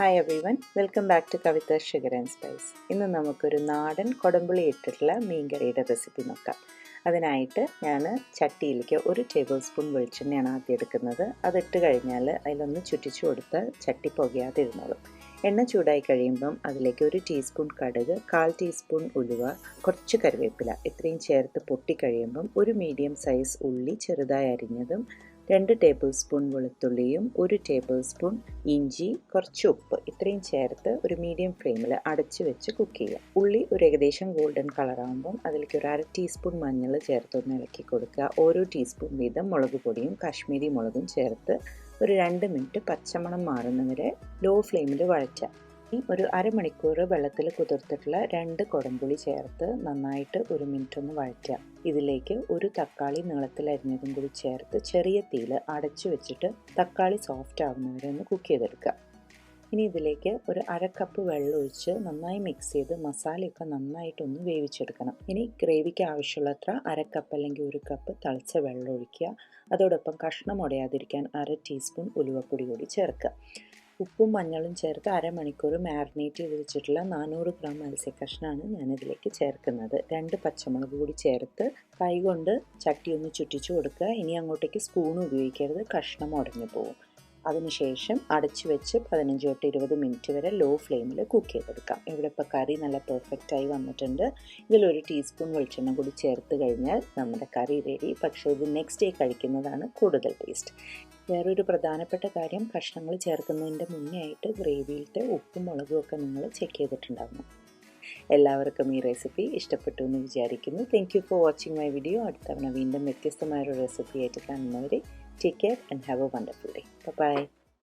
Hi everyone, welcome back to Kavitha Sugar and Spice. ഇന്ന് നമുക്കൊരു നാടൻ കൊടംപുളി ഇട്ടിട്ടുള്ള മീൻകറിയുടെ റെസിപ്പി നോക്കാം. അതിനായിട്ട് ഞാൻ ചട്ടിയിലേക്ക് 1 ടേബിൾ സ്പൂൺ വെളിച്ചെണ്ണയാണ് ആദ്യം എടുക്കുന്നത്. അതിട്ട് കഴിഞ്ഞാൽ അതിലൊന്ന് ചുറ്റിച്ചു കൊടുത്താൽ ചട്ടി പുകയാതെ ഇരുന്നോളും. എണ്ണ ചൂടായി കഴിയുമ്പം അതിലേക്ക് 1 ടീസ്പൂൺ കടുക്, 1/4 ടീസ്പൂൺ ഉലുവ, കുറച്ച് കറിവേപ്പില ഇത്രയും ചേർത്ത് പൊട്ടിക്കഴിയുമ്പം ഒരു മീഡിയം സൈസ് ഉള്ളി ചെറുതായി അരിഞ്ഞതും 2 ടേബിൾ സ്പൂൺ വെളുത്തുള്ളിയും 1 ടേബിൾ സ്പൂൺ ഇഞ്ചി, കുറച്ച് ഉപ്പ് ഇത്രയും ചേർത്ത് ഒരു മീഡിയം ഫ്ലെയിമിൽ അടച്ചു വെച്ച് കുക്ക് ചെയ്യുക. ഉള്ളി ഒരു ഏകദേശം ഗോൾഡൻ കളറാകുമ്പം അതിലേക്ക് 1/2 ടീസ്പൂൺ മഞ്ഞൾ ചേർത്തൊന്ന് ഇളക്കി കൊടുക്കുക. ഓരോ ടീസ്പൂൺ വീതം മുളക് പൊടിയും കാശ്മീരി മുളകും ചേർത്ത് ഒരു 2 മിനിറ്റ് പച്ചമണം മാറുന്നവരെ ലോ ഫ്ലെയിമിൽ വഴറ്റുക. ഒരു അരമണിക്കൂർ വെള്ളത്തിൽ കുതിർത്തിട്ടുള്ള 2 കൊടംപുളി ചേർത്ത് നന്നായിട്ട് 1 മിനിറ്റ് ഒന്ന് വഴറ്റുക. ഇതിലേക്ക് ഒരു തക്കാളി നീളത്തിൽ അരിഞ്ഞതും കൂടി ചേർത്ത് ചെറിയ തീയിൽ അടച്ചു വെച്ചിട്ട് തക്കാളി സോഫ്റ്റ് ആവുന്നവരെ ഒന്ന് കുക്ക് ചെയ്തെടുക്കുക. ഇനി ഇതിലേക്ക് ഒരു 1/2 കപ്പ് വെള്ളം ഒഴിച്ച് നന്നായി മിക്സ് ചെയ്ത് മസാലയൊക്കെ നന്നായിട്ടൊന്ന് വേവിച്ചെടുക്കണം. ഇനി ഗ്രേവിക്ക് ആവശ്യമുള്ളത്ര 1/2 കപ്പ് അല്ലെങ്കിൽ 1 കപ്പ് തിളച്ച വെള്ളം ഒഴിക്കുക. അതോടൊപ്പം കഷ്ണം ഉടയാതിരിക്കാൻ 1/2 ടീസ്പൂൺ ഉലുവപ്പൊടി കൂടി ചേർക്കുക. ഉപ്പും മഞ്ഞളും ചേർത്ത് അരമണിക്കൂർ മാരിനേറ്റ് ചെയ്ത് വെച്ചിട്ടുള്ള 400 ഗ്രാം മത്സ്യക്കഷ്ണമാണ് ഞാനിതിലേക്ക് ചേർക്കുന്നത്. 2 പച്ചമുളക് കൂടി ചേർത്ത് കൈകൊണ്ട് ചട്ടി ഒന്ന് ചുറ്റിച്ചു കൊടുക്കുക. ഇനി അങ്ങോട്ടേക്ക് സ്പൂൺ ഉപയോഗിക്കരുത്, കഷ്ണം ഉടഞ്ഞു പോകും. അതിനുശേഷം അടച്ചു വെച്ച് 15 തൊട്ട് 20 മിനിറ്റ് വരെ ലോ ഫ്ലെയിമിൽ കുക്ക് ചെയ്തെടുക്കാം. ഇവിടെ ഇപ്പോൾ കറി നല്ല പെർഫെക്റ്റായി വന്നിട്ടുണ്ട്. ഇതിലൊരു ടീസ്പൂൺ വെളിച്ചെണ്ണ കൂടി ചേർത്ത് കഴിഞ്ഞാൽ നമ്മുടെ കറി റെഡി. പക്ഷേ ഇത് നെക്സ്റ്റ് ഡേ കഴിക്കുന്നതാണ് കൂടുതൽ ടേസ്റ്റ്. വേറൊരു പ്രധാനപ്പെട്ട കാര്യം, കഷ്ണങ്ങൾ ചേർക്കുന്നതിൻ്റെ മുന്നേ ആയിട്ട് ഗ്രേവിയിലത്തെ ഉപ്പും മുളകും ഒക്കെ നിങ്ങൾ ചെക്ക് ചെയ്തിട്ടുണ്ടാകും. എല്ലാവർക്കും ഈ റെസിപ്പി ഇഷ്ടപ്പെട്ടു എന്ന് വിചാരിക്കുന്നു. Thank you for watching my video. അടുത്ത തവണ വീണ്ടും വ്യത്യസ്തമായൊരു റെസിപ്പി ആയിട്ട് കാണുന്നവരെ take care and have a wonderful day. By.